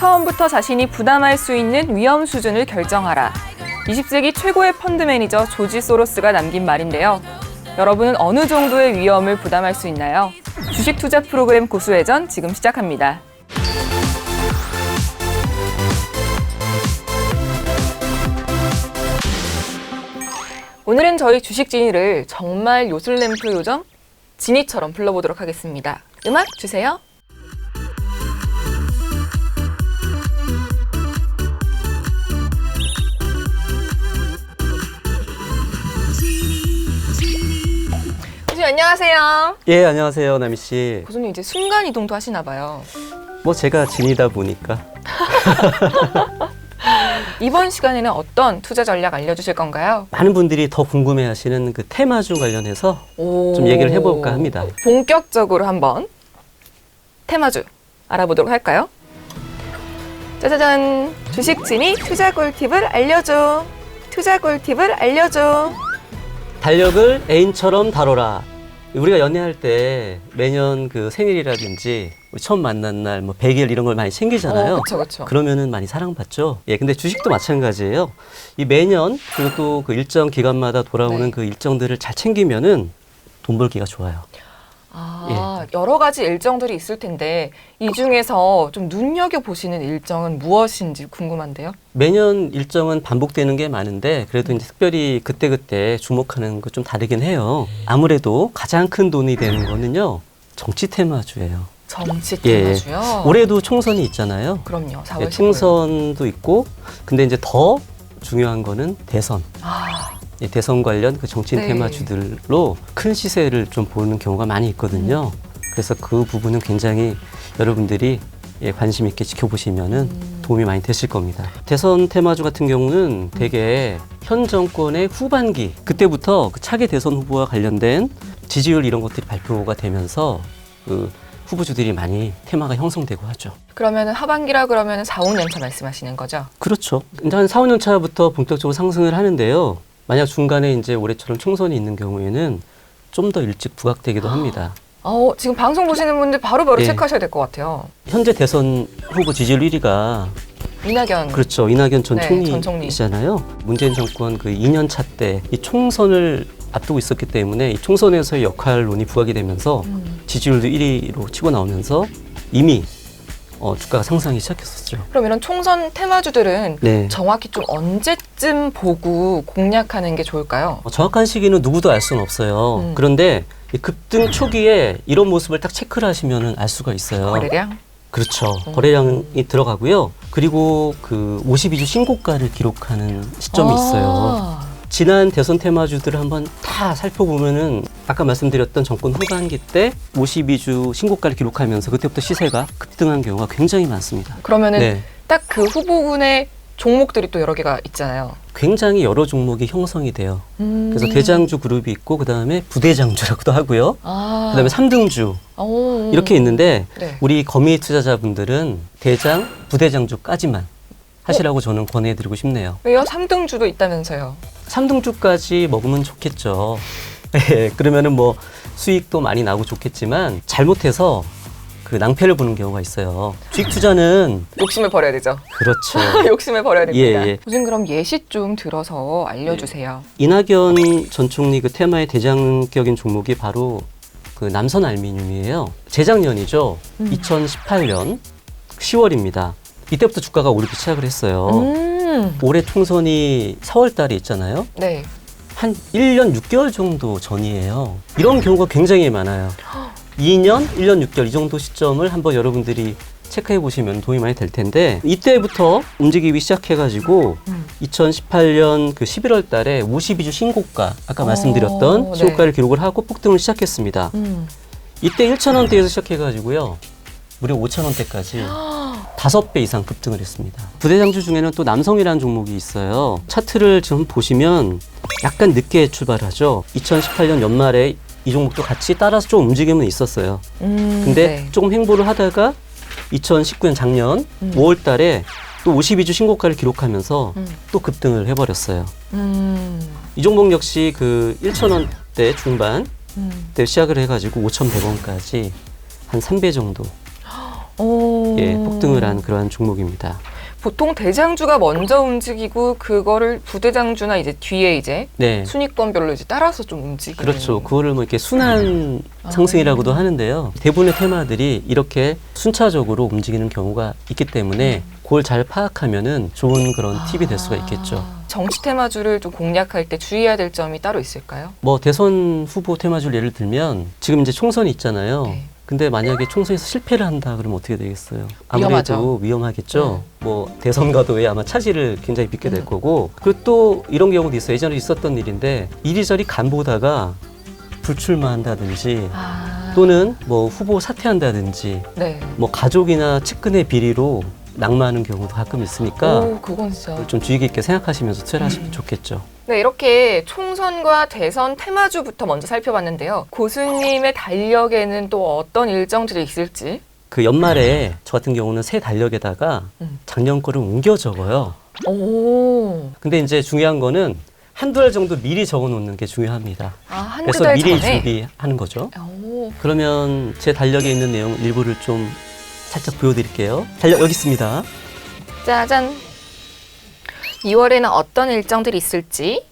처음부터 자신이 부담할 수 있는 위험 수준을 결정하라. 20세기 최고의 펀드 매니저 조지 소로스가 남긴 말인데요. 여러분은 어느 정도의 위험을 부담할 수 있나요? 주식 투자 프로그램 고수회전 지금 시작합니다. 오늘은 저희 주식 지니를 정말 요술램프 요정 지니처럼 불러보도록 하겠습니다. 음악 주세요. 교수님 안녕하세요. 예, 안녕하세요, 나미 씨. 교수님 이제 순간 이동도 하시나 봐요. 뭐 제가 진이다 보니까. 이번 시간에는 어떤 투자 전략 알려주실 건가요? 많은 분들이 더 궁금해하시는 그 테마주 관련해서 오. 좀 얘기를 해볼까 합니다. 본격적으로 한번 테마주 알아보도록 할까요? 짜자잔! 주식 지니 투자 꿀팁을 알려줘. 투자 꿀팁을 알려줘. 달력을 애인처럼 다뤄라. 우리가 연애할 때 매년 그 생일이라든지 우리 처음 만난 날 뭐 100일 이런 걸 많이 챙기잖아요. 그렇죠. 그러면은 많이 사랑받죠. 예, 근데 주식도 마찬가지예요. 이 매년 그리고 또 그 일정 기간마다 돌아오는 네. 그 일정들을 잘 챙기면은 돈 벌기가 좋아요. 여러 가지 일정들이 있을 텐데 이 중에서 좀 눈여겨보시는 일정은 무엇인지 궁금한데요. 매년 일정은 반복되는 게 많은데 그래도 이제 특별히 그때그때 주목하는 거 좀 다르긴 해요. 아무래도 가장 큰 돈이 되는 거는요. 정치 테마주예요. 정치 테마주요? 올해도 총선이 있잖아요. 그럼요. 4월 예, 15일. 총선도 있고 근데 이제 더 중요한 거는 대선. 예, 대선 관련 그 정치 네. 테마주들로 큰 시세를 좀 보는 경우가 많이 있거든요. 그래서 그 부분은 굉장히 여러분들이 예, 관심 있게 지켜보시면은 도움이 많이 되실 겁니다. 대선 테마주 같은 경우는 되게 현 정권의 후반기 그때부터 그 차기 대선 후보와 관련된 지지율 이런 것들이 발표가 되면서 그 후보주들이 많이 테마가 형성되고 하죠. 그러면 하반기라 그러면 4, 5년 차 말씀하시는 거죠? 그렇죠. 이제 한 4, 5년 차부터 본격적으로 상승을 하는데요. 만약 중간에 이제 올해처럼 총선이 있는 경우에는 좀 더 일찍 부각되기도 합니다. 지금 방송 보시는 분들 바로바로 예. 체크하셔야 될 것 같아요. 현재 대선 후보 지지율 1위가 이낙연. 그렇죠. 이낙연 전 네, 전 총리. 총리이잖아요. 문재인 정권 그 2년 차 때 이 총선을 앞두고 있었기 때문에 이 총선에서의 역할론이 부각이 되면서 지지율도 1위로 치고 나오면서 이미 주가가 상승하기 시작했었죠. 그럼 이런 총선 테마주들은 네. 정확히 좀 언제쯤 보고 공략하는 게 좋을까요? 정확한 시기는 누구도 알 수는 없어요. 그런데 이 급등 초기에 이런 모습을 딱 체크를 하시면 알 수가 있어요. 거래량? 그렇죠. 거래량이 들어가고요. 그리고 그 52주 신고가를 기록하는 시점이 있어요. 지난 대선 테마주들을 한번 다 살펴보면은 아까 말씀드렸던 정권 후반기 때 52주 신고가를 기록하면서 그때부터 시세가 급등한 경우가 굉장히 많습니다. 그러면은 네. 딱 그 후보군의 종목들이 또 여러 개가 있잖아요. 굉장히 여러 종목이 형성이 돼요. 그래서 대장주 그룹이 있고 그다음에 부대장주라고도 하고요. 그다음에 3등주 이렇게 있는데 네. 우리 거미 투자자분들은 대장, 부대장주까지만 하시라고 저는 권해드리고 싶네요. 왜요? 3등주도 있다면서요. 3등주까지 먹으면 좋겠죠. 예, 그러면은 뭐 수익도 많이 나고 좋겠지만 잘못해서 그 낭패를 보는 경우가 있어요. 주식 투자는 욕심을 버려야 되죠. 그렇죠. 욕심을 버려야 됩니다. 예. 교수님 그럼 예시 좀 들어서 알려주세요. 이낙연 전 총리 그 테마의 대장격인 종목이 바로 그 남선 알미늄이에요. 재작년이죠. 2018년 10월입니다. 이때부터 주가가 오르기 시작을 했어요. 올해 총선이 4월 달에 있잖아요. 네. 한 1년 6개월 정도 전이에요. 이런 경우가 굉장히 많아요. 2년, 1년 6개월 이 정도 시점을 한번 여러분들이 체크해 보시면 도움이 많이 될 텐데 이때부터 움직이기 시작해가지고 2018년 그 11월 달에 52주 신고가 아까 말씀드렸던 네. 신고가를 기록을 하고 폭등을 시작했습니다. 이때 1,000원대에서 시작해가지고요. 무려 5,000원대까지 5배 이상 급등을 했습니다. 부대장주 중에는 또 남성이라는 종목이 있어요. 차트를 좀 보시면 약간 늦게 출발하죠. 2018년 연말에 이 종목도 같이 따라서 좀 움직임은 있었어요. 근데 네. 조금 횡보를 하다가 2019년 작년 5월 달에 또 52주 신고가를 기록하면서 또 급등을 해버렸어요. 이 종목 역시 그 1,000원대 중반 때 시작을 해가지고 5,100원까지 한 3배 정도 예, 폭등을 한 그러한 종목입니다. 보통 대장주가 먼저 움직이고 그거를 부대장주나 이제 뒤에 이제 네. 순위권별로 이제 따라서 좀 움직이는. 그렇죠. 그거를 뭐 이렇게 순환 상승이라고도 하는데요. 대부분의 테마들이 이렇게 순차적으로 움직이는 경우가 있기 때문에 그걸 잘 파악하면은 좋은 그런 팁이 될 수가 있겠죠. 정치 테마주를 좀 공략할 때 주의해야 될 점이 따로 있을까요? 뭐 대선 후보 테마주를 예를 들면 지금 이제 총선이 있잖아요. 네. 근데 만약에 총선에서 실패를 한다 그러면 어떻게 되겠어요? 아무래도 위험하죠. 위험하겠죠. 뭐 대선 가도에 아마 차질을 굉장히 빚게 될 거고. 그리고 또 이런 경우도 있어요. 예전에 있었던 일인데 이리저리 간 보다가 불출마한다든지 또는 뭐 후보 사퇴한다든지 네. 뭐 가족이나 측근의 비리로 낙마하는 경우도 가끔 있으니까 오, 그건 진짜. 좀 주의 깊게 생각하시면서 투자하시면 좋겠죠. 네, 이렇게 총선과 대선 테마주부터 먼저 살펴봤는데요. 고수님의 달력에는 또 어떤 일정들이 있을지. 그 연말에 저 같은 경우는 새 달력에다가 작년 거를 옮겨 적어요. 오. 근데 이제 중요한 거는 한두 달 정도 미리 적어 놓는 게 중요합니다. 한두 그래서 달 미리 전에. 준비하는 거죠. 오. 그러면 제 달력에 있는 내용 일부를 좀 살짝 보여드릴게요. 달력 여기 있습니다. 짜잔. 2월에는 어떤 일정들이 있을지.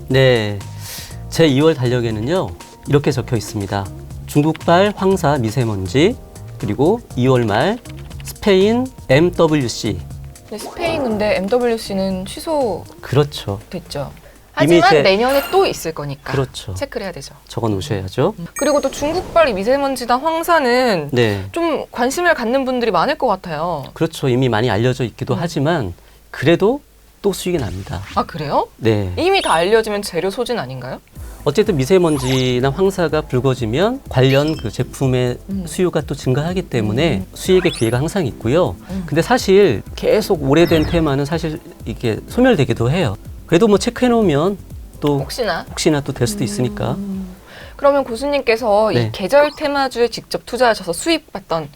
네, 제 2월 달력에는요 이렇게 적혀 있습니다. 중국발 황사 미세먼지, 그리고 2월 말 스페인 MWC. 네, 스페인 근데 MWC는 취소됐죠. 그렇죠. 하지만 이미 내년에 또 있을 거니까 그렇죠. 체크를 해야 되죠. 적어 놓으셔야죠. 그리고 또 중국발 이 미세먼지나 황사는 네, 좀 관심을 갖는 분들이 많을 것 같아요. 그렇죠. 이미 많이 알려져 있기도 하지만 그래도 또 수익이 납니다. 아, 그래요? 네. 이미 다 알려지면 재료 소진 아닌가요? 어쨌든 미세먼지나 황사가 불거지면 관련 그 제품의 수요가 또 증가하기 때문에 수익의 기회가 항상 있고요. 근데 사실 계속 오래된 테마는 사실 이게 소멸되기도 해요. 그래도 뭐 체크해 놓으면 또 혹시나. 또 될 수도 있으니까. 그러면 고수님께서 네. 이 계절 테마주에 직접 투자하셔서 수익 봤던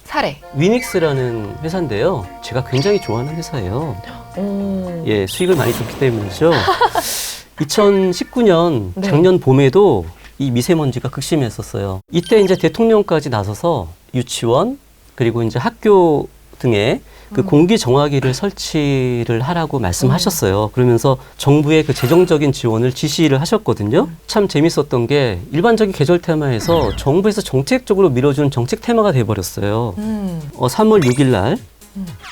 사례. 위닉스라는 회사인데요. 제가 굉장히 좋아하는 회사예요. 오. 예, 수익을 많이 줬기 때문이죠. 2019년 네. 작년 봄에도 이 미세먼지가 극심했었어요. 이때 이제 대통령까지 나서서 유치원 그리고 이제 학교 등에 그 공기 정화기를 설치를 하라고 말씀하셨어요. 그러면서 정부의 그 재정적인 지원을 지시를 하셨거든요. 참 재밌었던 게 일반적인 계절 테마에서 정부에서 정책적으로 밀어준 정책 테마가 돼버렸어요. 3월 6일 날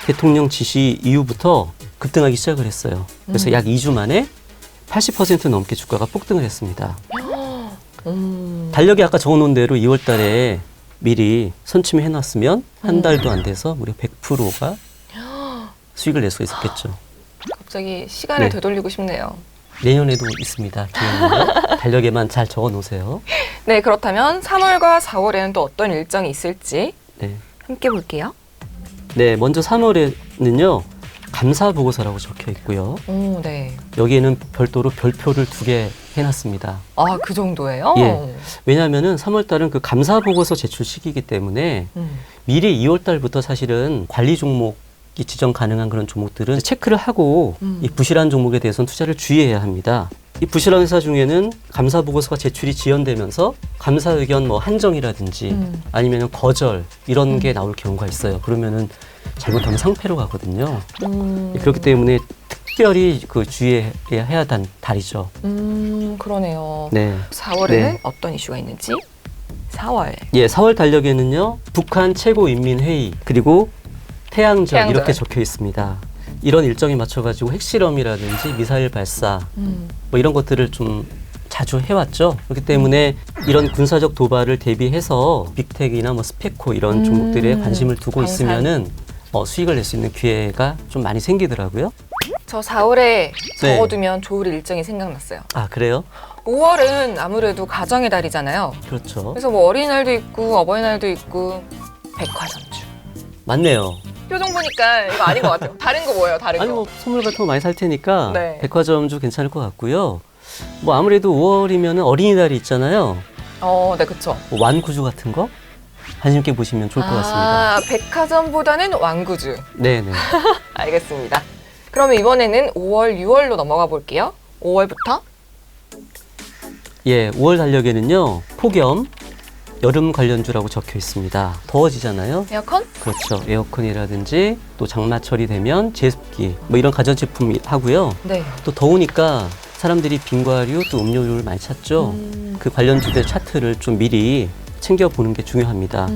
대통령 지시 이후부터 급등하기 시작을 했어요. 그래서 약 2주 만에 80% 넘게 주가가 폭등을 했습니다. 달력에 아까 적어놓은 대로 2월 달에 미리 선침해 해놨으면 한 달도 안 돼서 무려 100%가 수익을 낼 수 있었겠죠. 갑자기 시간을 네. 되돌리고 싶네요. 내년에도 있습니다. 기회는요. 달력에만 잘 적어놓으세요. 네, 그렇다면 3월과 4월에는 또 어떤 일정이 있을지 네. 함께 볼게요. 네, 먼저 3월에는요. 감사 보고서라고 적혀 있고요. 오, 네. 여기에는 별도로 별표를 2개 해놨습니다. 아, 그 정도예요? 예. 왜냐하면은 3월 달은 그 감사 보고서 제출 시기이기 때문에 미리 2월 달부터 사실은 관리 종목이 지정 가능한 그런 종목들은 체크를 하고 이 부실한 종목에 대해서는 투자를 주의해야 합니다. 이 부실한 회사 중에는 감사 보고서가 제출이 지연되면서 감사 의견 뭐 한정이라든지 아니면 거절 이런 게 나올 경우가 있어요. 그러면은 잘못하면 상패로 가거든요. 그렇기 때문에 특별히 그 주의해야 해야 한 달이죠. 그러네요. 네. 4월에는 네. 어떤 이슈가 있는지. 4월. 예, 4월 달력에는요. 북한 최고인민회의 그리고 태양절 이렇게 적혀 있습니다. 이런 일정에 맞춰가지고 핵실험이라든지 미사일 발사 뭐 이런 것들을 좀 자주 해왔죠. 그렇기 때문에 이런 군사적 도발을 대비해서 빅텍이나 뭐 스페코 이런 종목들에 관심을 두고 방산. 있으면은 수익을 낼 수 있는 기회가 좀 많이 생기더라고요. 저 4월에 네. 적어두면 좋을 일정이 생각났어요. 아, 그래요? 5월은 아무래도 가정의 달이잖아요. 그렇죠. 그래서 뭐 어린이날도 있고 어버이날도 있고 백화점주. 맞네요. 표정 보니까 이거 아닌 것 같아요. 다른 거 뭐예요? 다른 아니 거. 뭐 선물 같은 거 많이 살 테니까 네. 백화점주 괜찮을 것 같고요. 뭐 아무래도 5월이면 어린이날이 있잖아요. 네, 그쵸. 뭐 완구주 같은 거 관심 있게 보시면 좋을 것 같습니다. 아, 백화점보다는 완구주. 네네. 알겠습니다. 그러면 이번에는 5월, 6월로 넘어가 볼게요. 5월부터. 예, 5월 달력에는요. 폭염, 여름 관련주라고 적혀 있습니다. 더워지잖아요. 에어컨? 그렇죠. 에어컨이라든지 또 장마철이 되면 제습기 뭐 이런 가전제품 하고요. 네. 또 더우니까 사람들이 빙과류 또 음료를 많이 찾죠. 그 관련주들 차트를 좀 미리 챙겨보는 게 중요합니다.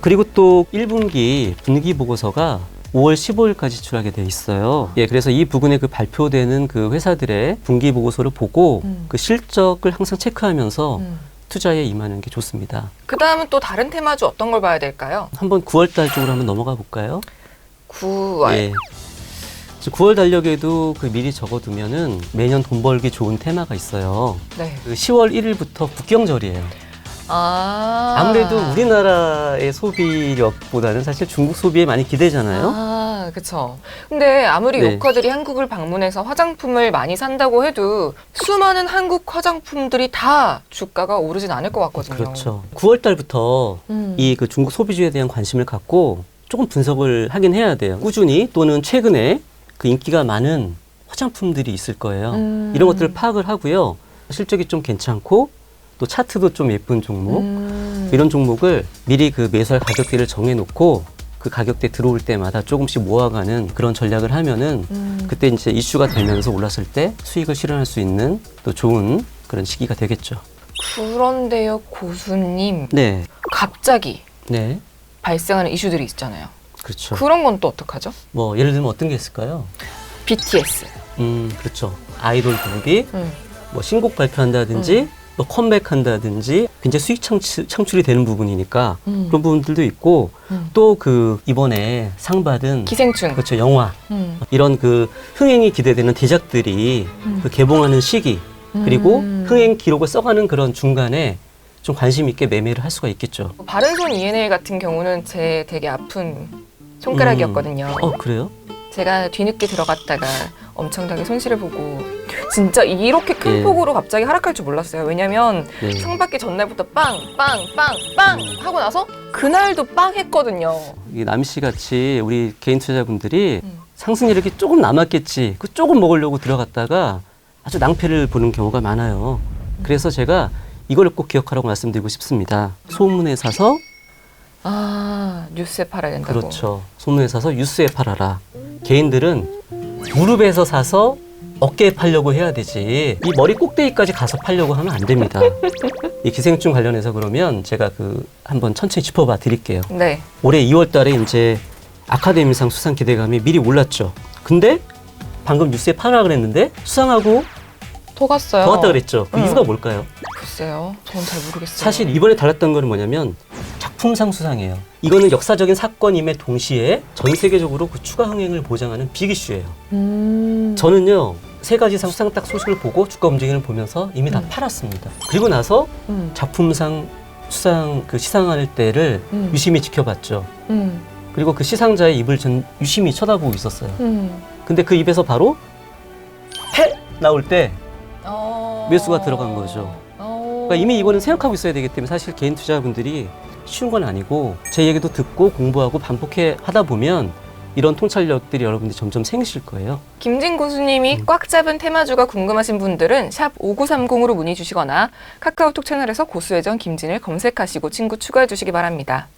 그리고 또 1분기 분기 보고서가 5월 15일까지 지출하게 돼 있어요. 예, 그래서 이 부분에 그 발표되는 그 회사들의 분기 보고서를 보고 그 실적을 항상 체크하면서 투자에 임하는 게 좋습니다. 그 다음은 또 다른 테마주 어떤 걸 봐야 될까요? 한번 9월 달 쪽으로 한번 넘어가 볼까요? 9월. 예. 9월 달력에도 그 미리 적어두면은 매년 돈 벌기 좋은 테마가 있어요. 네. 그 10월 1일부터 국경절이에요. 아무래도 우리나라의 소비력보다는 사실 중국 소비에 많이 기대잖아요. 그렇죠. 근데 아무리 네. 요커들이 한국을 방문해서 화장품을 많이 산다고 해도 수많은 한국 화장품들이 다 주가가 오르진 않을 것 같거든요. 그렇죠. 9월 달부터 이 그 중국 소비주에 대한 관심을 갖고 조금 분석을 하긴 해야 돼요. 꾸준히 또는 최근에 그 인기가 많은 화장품들이 있을 거예요. 이런 것들을 파악을 하고요. 실적이 좀 괜찮고 또 차트도 좀 예쁜 종목 이런 종목을 미리 그 매수할 가격대를 정해놓고 그 가격대 들어올 때마다 조금씩 모아가는 그런 전략을 하면은 그때 이제 이슈가 되면서 올랐을 때 수익을 실현할 수 있는 또 좋은 그런 시기가 되겠죠. 그런데요, 고수님. 네, 갑자기 네, 발생하는 이슈들이 있잖아요. 그렇죠. 그런 건 또 어떡하죠? 뭐 예를 들면 어떤 게 있을까요? BTS. 그렇죠. 아이돌 그룹이 음. 뭐 신곡 발표한다든지 뭐 컴백한다든지 굉장히 수익 창출이 되는 부분이니까 그런 부분들도 있고 또 그 이번에 상 받은 기생충. 그렇죠. 영화 이런 그 흥행이 기대되는 대작들이 그 개봉하는 시기 그리고 흥행 기록을 써가는 그런 중간에 좀 관심 있게 매매를 할 수가 있겠죠. 바른손 ENA 같은 경우는 제 되게 아픈 손가락이었거든요. 그래요? 제가 뒤늦게 들어갔다가 엄청나게 손실을 보고 진짜 이렇게 큰 예. 폭으로 갑자기 하락할 줄 몰랐어요. 왜냐면 네. 상 받기 전날부터 빵 하고 나서 그날도 빵 했거든요. 이 남씨 같이 우리 개인 투자자분들이 상승률이 조금 남았겠지. 그 조금 먹으려고 들어갔다가 아주 낭패를 보는 경우가 많아요. 그래서 제가 이걸 꼭 기억하라고 말씀드리고 싶습니다. 소문에 사서 뉴스에 팔아야 된다고. 그렇죠. 소문에 사서 뉴스에 팔아라. 개인들은 무릎에서 사서 어깨에 팔려고 해야 되지. 이 머리 꼭대기까지 가서 팔려고 하면 안 됩니다. 이 기생충 관련해서 그러면 제가 그 한번 천천히 짚어봐 드릴게요. 네. 올해 2월 달에 이제 아카데미상 수상 기대감이 미리 올랐죠. 근데 방금 뉴스에 팔아라 그랬는데 수상하고 더 갔어요. 더 갔다 그랬죠. 그 이유가 뭘까요? 글쎄요. 저는 잘 모르겠어요. 사실 이번에 달랐던 거는 뭐냐면 작품상 수상이에요. 이거는 역사적인 사건임에 동시에 전 세계적으로 그 추가 흥행을 보장하는 빅 이슈예요. 저는요 3가지 상 수상 딱 소식을 보고 주가 움직임을 보면서 이미 다 팔았습니다. 그리고 나서 작품상 수상 그 시상할 때를 유심히 지켜봤죠. 그리고 그 시상자의 입을 전 유심히 쳐다보고 있었어요. 근데 그 입에서 바로 패 나올 때 매수가 들어간 거죠. 그러니까 이미 이거는 생각하고 있어야 되기 때문에 사실 개인 투자자분들이 쉬운 건 아니고 제 얘기도 듣고 공부하고 반복해 하다 보면 이런 통찰력들이 여러분들이 점점 생기실 거예요. 김진 고수님이 꽉 잡은 테마주가 궁금하신 분들은 샵 5930으로 문의 주시거나 카카오톡 채널에서 고수회전 김진을 검색하시고 친구 추가해 주시기 바랍니다.